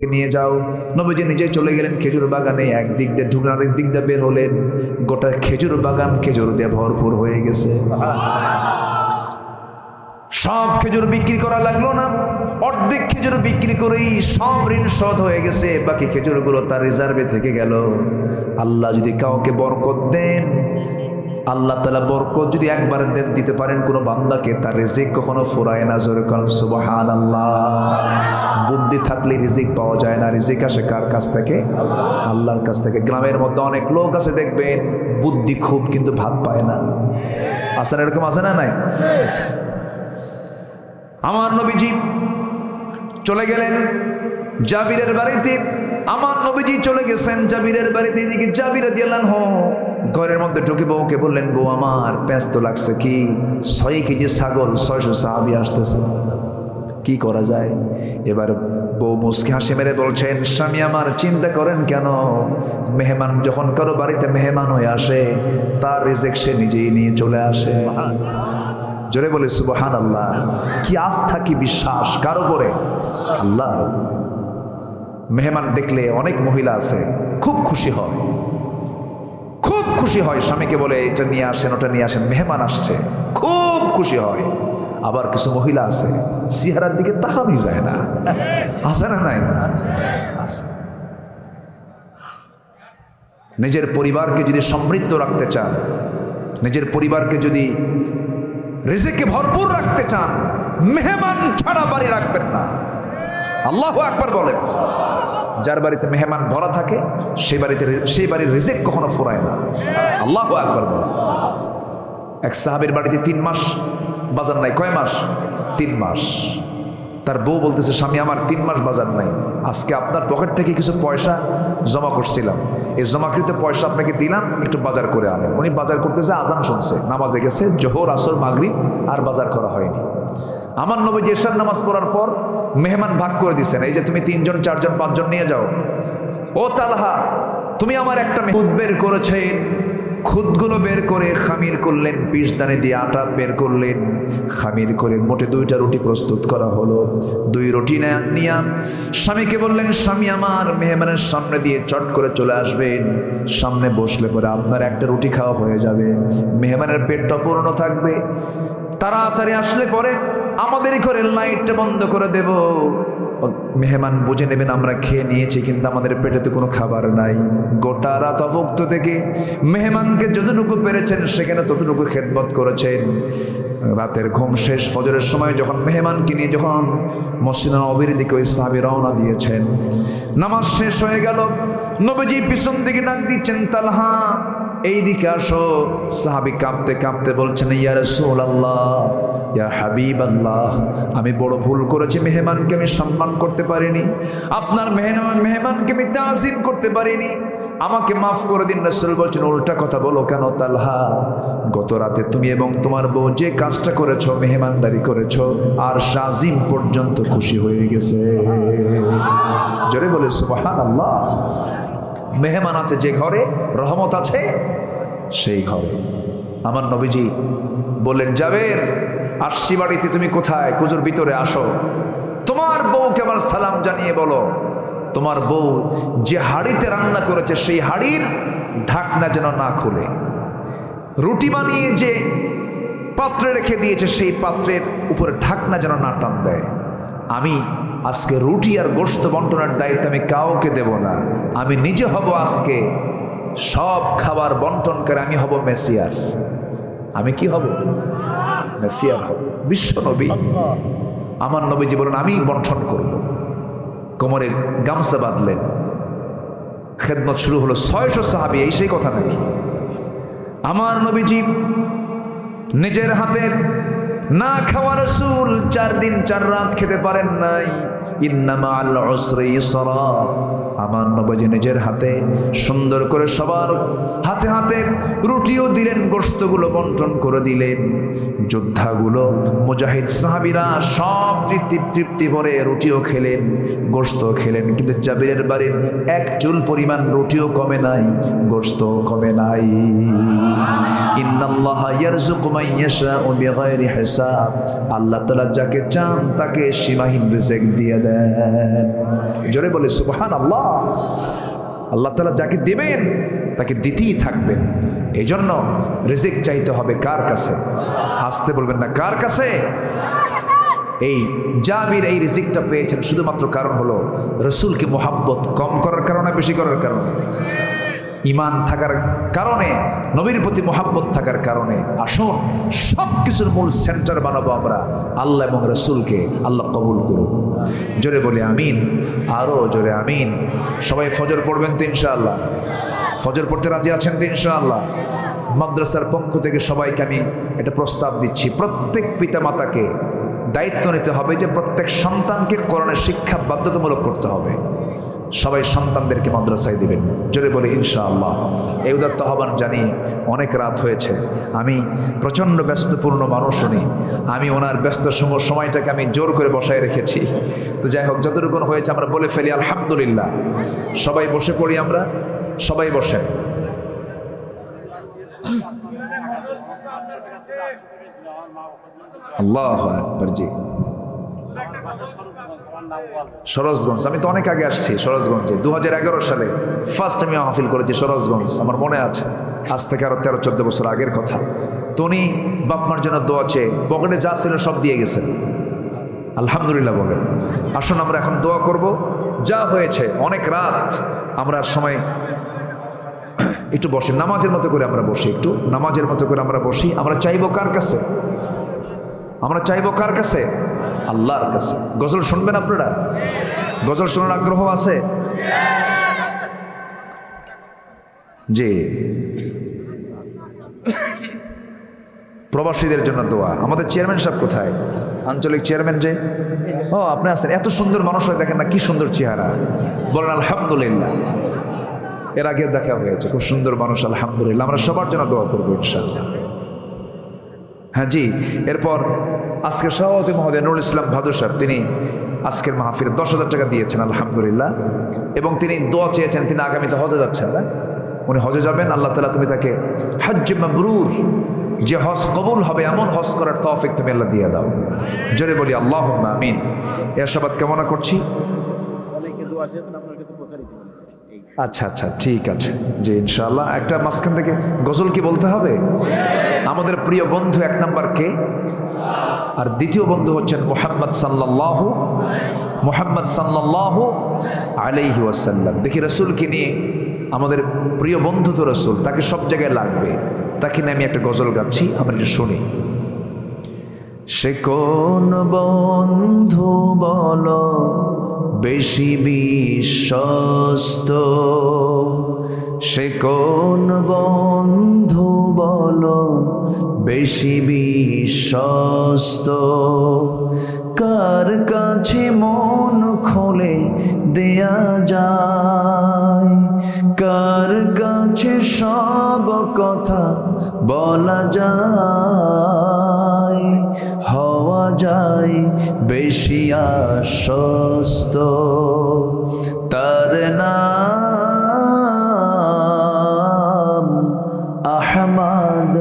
নিয়ে যাও। নবীজি নিজে চলে গেলেন খেজুর বাগানে, একদিক দিয়ে ঢুকলেন, আরেক দিক দিয়ে বের হলেন, গোটা খেজুর বাগান খেজুর দিয়ে ভরপুর হয়ে গেছে। সব খেজুর বিক্রি করা লাগলো না, অর্ধেক খেজুর বিক্রি করেই সব ঋণ শোধ হয়ে গেছে, বাকি খেজুরগুলো তার রিজার্ভে থেকে গেল। আল্লাহ যদি কাউকে বরকত দেন, আল্লাহ তাআলা বরকত যদি একবার দিতে পারেন কোনো বান্দাকে, তার রিজিক কখনো ফুরায় না। জোরে কান সুবহানাল্লাহ। বুদ্ধি থাকলে রিজিক পাওয়া যায় না, রিজিক আসে কার কাছ থেকে? আল্লাহর কাছ থেকে। গ্রামের মধ্যে অনেক লোক আছে দেখবেন বুদ্ধি খুব, কিন্তু ভাত পায় না। আছে না এরকম? আছে না নাই? আমার নবীজি চলে গেলেন জাবিরের বাড়িতে। আমার নবীজি চলে গেছেন জাবিরের বাড়িতে। এদিকে জাবির রাদিয়াল্লাহু আনহু ঘরের মধ্যে ঢুকে বউকে বললেন, বউ আমার ব্যস্ত লাগছে কি, 6 কেজি ছাগল, 600 সাহাবী আসতেছে, কি করা যায়? এবার বউ মুস্কি হাসি মেরে বলছেন, স্বামী আমার চিন্তা করেন কেন, মেহমান যখন কারো বাড়িতে মেহমান হয়ে আসে, তার রিজিক সে নিজেই নিয়ে চলে আসে। জোরে বলে সুবহানাল্লাহ। কি আস্থা, কি বিশ্বাস কার উপরে? আল্লাহ। মেহমান দেখলে অনেক মহিলা আছে খুব খুশি হয়, খুব খুশি হয়, স্বামীকে বলে এটা নিয়ে আসেন, ওটা নিয়ে আসেন, মেহমান আসছে, খুব খুশি হয়। আবার কিছু মহিলা আছে চেহারার দিকে তাকানোই যায় না। আছে না নাই? আছে। নিজের পরিবারকে যদি সমৃদ্ধ রাখতে চান, নিজের পরিবারকে যদি রিজিকে ভরপুর রাখতে চান, মেহমান ছাড়া বাড়ি রাখবেন না। আল্লাহু আকবার বলেন। যার বাড়িতে মেহমান ভরা থাকে সেই বাড়ির রিজিক কখনো ফুরায় না। আল্লাহু আকবার বলেন। এক সাহাবীর বাড়িতে 3 মাস বাজার নাই। কয় মাস? 3 মাস। তার বউ বলতেছে, স্বামী আমার 3 মাস বাজার নাই, আজকে আপনার পকেট থেকে কিছু পয়সা জমা করছিলাম, এই জমাকৃত পয়সা আপনাকে দিলাম, একটু বাজার করে আনেন। উনি বাজার করতেছে, আজান শুনছে, নামাজে গেছে, জোহর আসর মাগরিব, আর বাজার করা হয়নি। আমার নবীজি এশার নামাজ পড়ার পর মেহমান ভাগ করে দিচ্ছেন, এই যে তুমি 3 জন 4 জন 5 জন নিয়ে যাও। ও তালহা, তুমি আমার একটা খুদ বের করেছেন, খুদগুলো বের করে খামির করলেন, পিসদানে দিয়ে আটা বের করলেন, খামির করে মোটে 2টা রুটি প্রস্তুত করা হলো। 2 রুটি নিয়ে স্বামীকে বললেন, স্বামী আমার মেহমানের সামনে দিয়ে চট করে চলে আসবেন, সামনে বসলে পরে আপনার একটা রুটি খাওয়া হয়ে যাবে, মেহমানের পেটটা পূর্ণ থাকবে। তাড়াতাড়ি আসলে পরে আমাদেরই ঘরের লাইটটা বন্ধ করে দেব, মেহমান বুঝে নেবেন আমরা খেয়ে নিয়েছি, কিন্তু আমাদের পেটে তো কোনো খাবার নাই। গোটা রাত অভুক্ত থেকে মেহমানকে যতটুকু পেরেছেন সেখানে ততটুকু খেদমত করেছেন। রাতের ঘুম শেষ, ফজরের সময় যখন মেহমানকে নিয়ে যখন মসজিদে নববীর দিকে ওই সাহাবী রওনা দিয়েছেন, নামাজ শেষ হয়ে গেল, নবীজি পিছন দিকে ডাক দিচ্ছেন, তালহা এই দিকে আসো। সাহাবী কাঁপতে কাঁপতে বলছেন, ইয়া রাসূলুল্লাহ, ইয়া হাবিবাল্লাহ, আমি বড় ভুল করেছি, মেহমানকে আমি সম্মান করতে পারিনি, আপনার মেহমানকে আমি তাজিম করতে পারিনি, আমাকে মাফ করে দিন। রাসূল বলছেন, উল্টা কথা বলো কেন তালহা, গত রাতে তুমি এবং তোমার বউ যে কাজটা করেছো, মেহমানদারি করেছো, আর শাজিম পর্যন্ত খুশি হয়ে গেছে। জোরে বলে সুবহানাল্লাহ। মেহমান আছে যে ঘরে, রহমত আছে সেই ঘরে। আমার নবীজি বললেন, জাবের আসছি বাড়িতে, তুমি কোথায়? কুজুর ভিতরে আসো, তোমার বউকে আমার সালাম জানিয়ে বলো, তোমার বউ যে হাড়িতে রান্না করেছে সেই হাড়ির ঢাকনা যেন না খুলে, রুটি বানিয়ে যে পাত্রে রেখে দিয়েছে সেই পাত্রের উপরে ঢাকনা যেন না টান দেয়। আমি আজকে রুটি আর গোশত বন্টনের দায়িত্ব আমি কাউকে দেব না, আমি নিজে হব আজকে সব খাবার বন্টন করে, আমি হব মেসিয়ার। আমি কি হব? মেসিয়ার হব, বিশ্ব নবী। আমার নবীজি বলেন, আমি বন্টন করব। কোমরে গামছা বাঁধলেন, খেদমত শুরু হলো। 600 সাহাবী, এই সেই কথা নাকি? আমার নবীজি নিজের হাতে না খাওয়া রাসূল 4 দিন 4 রাত খেতে পারেন নাই। ইন্না মাআল উসরি ইসরা। আমার নবীজি নিজের হাতে সুন্দর করে সবার হাতে হাতে রুটিও দিলেন, গোশতগুলো বন্টন করে দিলেন। যোদ্ধাগুলো, মুজাহিদ সাহাবীরা সব তৃপ্তি ভরে রুটিও খেলেন, গোশত খেলেন, কিন্তু জাবিরের বাড়ির 1 চুল পরিমাণ রুটিও কমে নাই, গোশত কমে নাই। ইন্নাল্লাহা ইয়ারযুকু মান ইয়াশাউ বিগাইরি হিসাব। আল্লাহ তাআলা যাকে চান তাকে সীমাহীন রিজিক দিয়ে দিয়ে দেন। জোরে বলে সুবহানাল্লাহ। আল্লাহ তাআলা যাকে দিবেন তাকে দিতেই থাকবেন। এই জন্য রিজিক চাইতে হবে কার কাছে? আসতে বলবেন না, কার কাছে? এই জাবির এই রিজিকটা পেয়েছেন শুধুমাত্র কারণ হলো রসুলকে মোহাব্বত কম করার কারণে, বেশি করার কারণে, ইমান থাকার কারণে, নবীর প্রতি মোহাব্বত থাকার কারণে। আসুন সব কিছুর মূল সেন্টার বানাবো আমরা আল্লাহ এবং রসুলকে। আল্লাহ কবুল করুন। জোরে বলি আমিন, আরো জোরে আমিন। সবাই ফজর পড়বেন তো ইনশাআল্লাহ? ফজর পড়তে রাজি আছেন তো ইনশাআল্লাহ? মাদ্রাসার পক্ষ থেকে সবাইকে আমি একটা প্রস্তাব দিচ্ছি, প্রত্যেক পিতামাতাকে দায়িত্ব নিতে হবে যে প্রত্যেক সন্তানকে কোরআনের শিক্ষা বাধ্যতামূলক করতে হবে। সবাই সন্তানদেরকে মাদ্রাসায় দিবেন। জোরে বলি ইনশাআল্লাহ। এই উদাত্ত আহ্বান জানিয়ে অনেক রাত হয়েছে, আমি প্রচণ্ড ব্যস্তপূর্ণ মানুষ উনি, আমি ওনার ব্যস্ত সময়টাকে আমি জোর করে বসায় রেখেছি। তো যাই হোক, যতটুকু হয়েছে আমরা বলে ফেলি আলহামদুলিল্লাহ। সবাই বসে পড়ি আমরা, সবাই বসেন। আল্লাহু আকবার। জি, সরোজগঞ্জ। আমি তো অনেক আগে আসছি সরোজগঞ্জে, 2011 সালে ফার্স্ট আমি মাহফিল করেছি সরোজগঞ্জ, আমার মনে আছে, আজ থেকে আরো 13-14 বছর আগের কথা। তো উনি বাপমার জন্য দোয়া চেয়ে পকেটে যা ছিল সব দিয়ে গেছেন। আলহামদুলিল্লাহ বলেন। আসুন আমরা এখন দোয়া করব। যা হয়েছে অনেক রাত, আমরা সময় একটু বসে নামাজের মতো করে আমরা বসি, একটু নামাজের মতো করে আমরা বসি। আমরা চাইবো কার কাছে? আমরা চাইবো কার কাছে? আল্লাহর কাছে। গজল শুনবেন আপনারা? গজল শোনার আগ্রহ আছে? জি। প্রবাসীদের জন্য দোয়া। আমাদের চেয়ারম্যান সাহেব কোথায়? আঞ্চলিক চেয়ারম্যান যে, ও আপনি আছেন। এত সুন্দর মানুষ হয়, দেখেন না কি সুন্দর চেহারা, বলেন আলহামদুলিল্লাহ। এর আগে দেখা হয়েছে, খুব সুন্দর মানুষ, আলহামদুলিল্লাহ। আমরা সবার জন্য দোয়া করবো ইনশাআল্লাহ। হ্যাঁ জি। এরপর আজকের সভাপতি মহোদয় নুরুল ইসলাম ভাদু সাহেব, তিনি আজকের মাহফিলে 10,000 টাকা দিয়েছেন আলহামদুলিল্লাহ, এবং তিনি দোয়া চেয়েছেন, তিনি আগামীতে হজে যাচ্ছেন না, উনি হজে যাবেন। আল্লাহ তাআলা তুমি তাকে হজ্জ মাবরুর, যে হজ কবুল হবে এমন হজ করার তৌফিক তুমি আল্লাহ দিয়ে দাও। জোরে বলি আল্লাহুম্মা আমিন। এর সাবাত কামনা করছি। আচ্ছা আচ্ছা, ঠিক আছে জি, ইনশাআল্লাহ। একটা মাঝখান থেকে গজল কি বলতে হবে? আমাদের প্রিয় বন্ধু 1 নাম্বার কে, আর দ্বিতীয় বন্ধু হচ্ছেন মুহাম্মদ সাল্লাল্লাহু আলাইহি ওয়াসাল্লাম। দেখি রাসূলকে নিয়ে, আমাদের প্রিয় বন্ধু তো রাসূল, তাকে সব জায়গায় লাগবে। তাকে নিয়ে আমি একটা গজল গাচ্ছি, আমরা একটু শুনি। সে কোন বন্ধু বলো বেশি বিশ্বস্ত, সে কোন বন্ধু বলো বেশি বিশ্বস্ত, কার কাছে মন খোলে দেয়া যায়, কার কাছে সব কথা বলা যায়, হওয়া যায় বেশি আশ্বস্ত, তার নাম আহমদ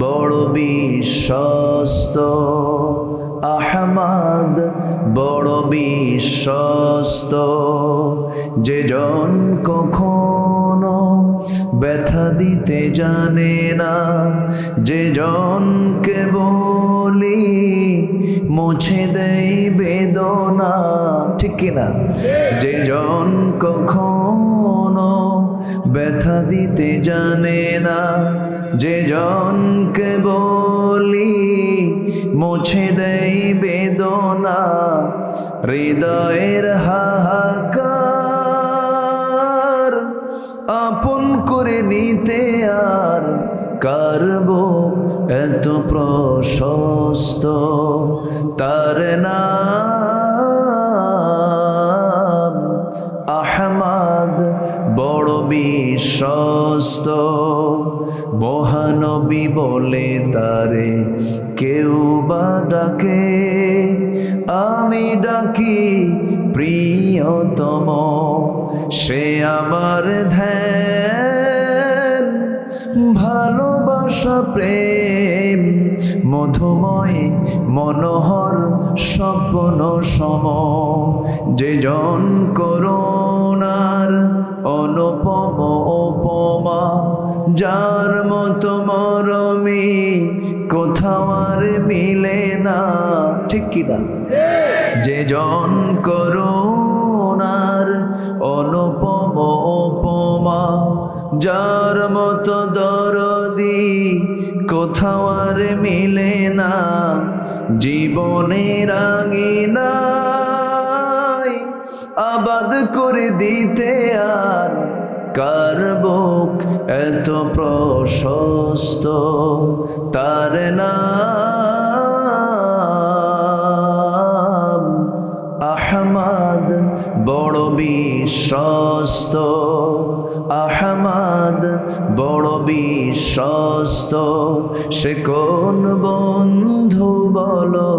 বড় বিশ্বস্ত, আহমদ বড় বিশ্বস্ত, যে জন কখনো ব্যথা দিতে জানে না, যে জনকে বলি মুছে দেয় বেদনা, ঠিক কিনা? যে জন কখনো ব্যথা দিতে জানে না, যে জনকে বলি মুছে দেয় বেদনা, হৃদয়ের হাহাকার আপন করে নিতে আর কারব এত প্রশস্ত, তার নাম আহমদ বড় বিশ্বস্ত, মহানবী বলে তারে কেউ বা ডাকে, আমি ডাকি প্রিয়তম, সে আমার ধ্যান, ভালোবাসা প্রেম মধুময় মনোহর স্বপ্ন সম, যে জন করুণার অনুপম উপমা, যার মতো মরমি কোথাও আর মিলে না। ঠিক কিনা? যে জন করুণার অনুপম উপমা, যার মতো দরদি কোথাও আর মিলে না। জীবনের আঙিনায় আবাদ করে দিতে আর কার বুক এত প্রশস্ত, তার নাম আহমদ বড় বিশ্বস্ত। আহমদ বড় বিশ্বস্ত। সে কোন বন্ধু বলো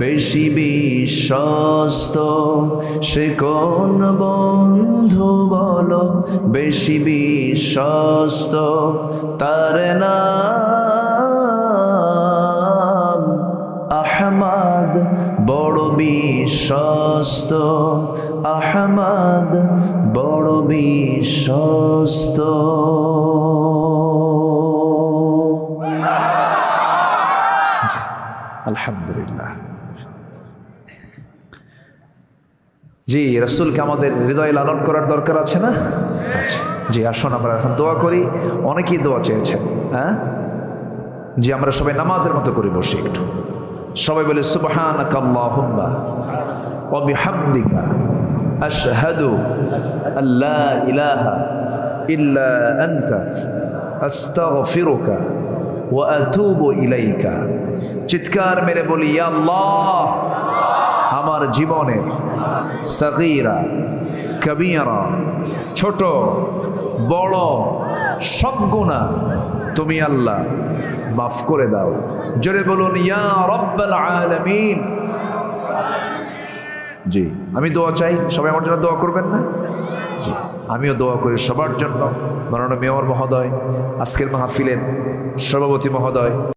বেশি বিশ্বস্ত? সে কোন বন্ধু বলো বেশি বিশ্বস্ত? তার নাম আহমদ বড় বিশ্বস্ত। আহমদ বড় বিশ্বস্ত। আলহামদুলিল্লাহ। জি, রাসূলকে আমাদের হৃদয়ে লালন করার দরকার আছে না? জি, আসুন আমরা এখন দোয়া করি। অনেকেই দোয়া চেয়েছেন। হ্যাঁ জি, আমরা সবাই নামাজের মতো করে বসি একটু। সবাই বলে সুবহানাকা আল্লাহুম্মা ওয়া বিহামদিকা আশহাদু আল্লা ইলাহা ইল্লা আনতা আস্তাগফিরুকা ওয়া আতুবু ইলাইকা। চিৎকার মেরে বলি, ইয়া আল্লাহ, আমার জীবনের সগীরা কবীরা, ছোট বড় সব গুনাহ তুমি আল্লাহ মাফ করে দাও। জোরে বলুন, ইয়া রাব্বাল আলামিন। জি, আমি দোয়া চাই, সবাই আমার জন্য দোয়া করবেন না? জি, আমিও দোয়া করি সবার জন্য। মাননীয় মেয়র মহোদয়, আজকের মাহফিলের সভাপতি মহোদয়,